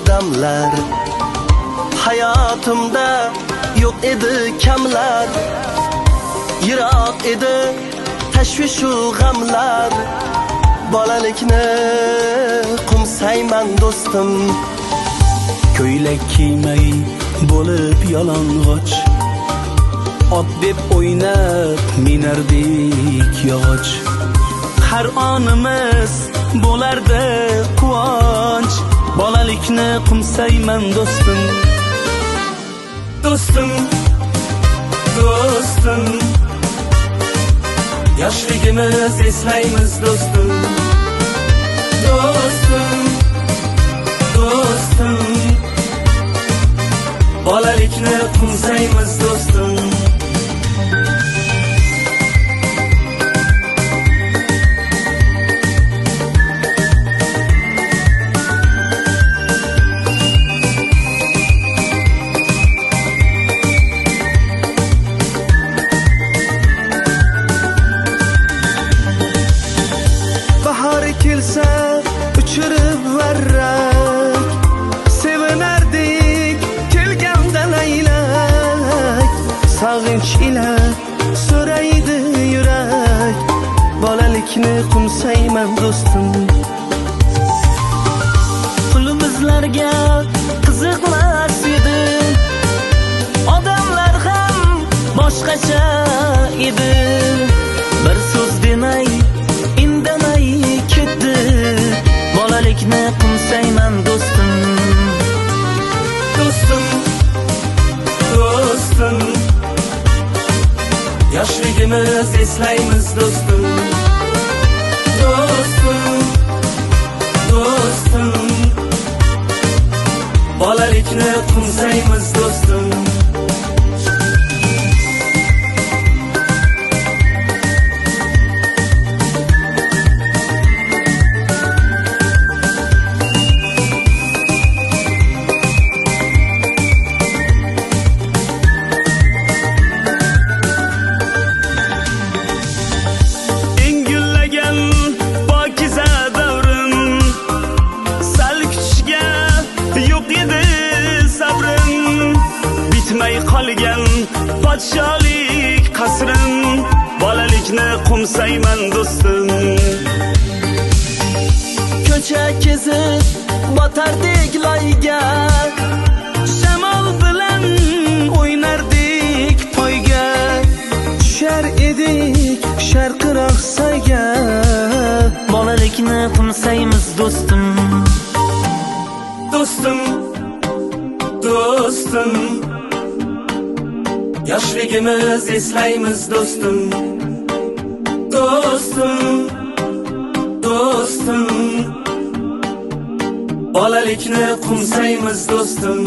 damlar. Hayatımda yok edi kamlar, yiroq edi tashvishu g'amlar. Bolalikni qumsayman do'stim, ko'ylak kiymay bo'lib yalang'och, ot deb o'ynab minardik yog'och. Har onimiz bo'lardi quvonch, bolalikni qumsayman do'stim. Do'stim, do'stim, yoshligimiz eslaymiz do'stim. Do'stim, do'stim, bolalikni qumsaymiz do'stim. Kelsa uçurup varrak, sevinardik kelganda laylak. Sog'inch ila so'raydi yurak, bolalikni qumsayman do'stim. Qulumizlarga qiziqmas edi, odamlar ham boshqacha edi. Bir so'z demay indamay ketdi, bolalikni qumsayman do'stim. Do'stim, do'stim, yoshligimiz eslaymiz do'stim. Do'stim, do'stim, bolalikni qumsaymiz do'stim. Bitmay qolgan podsholik qasrim, bolalikni qumsayman do'stim. Ko'cha kezib botardik loyga, shamol bilan o'ynardik poyga. Tushar edik sharqiroq soyga, bolalikni qumsaymiz do'stim. Do'stim, do'stim, yoshligimiz eslaymiz do'stim. Do'stim, do'stim, bolalikni qumsaymiz do'stim.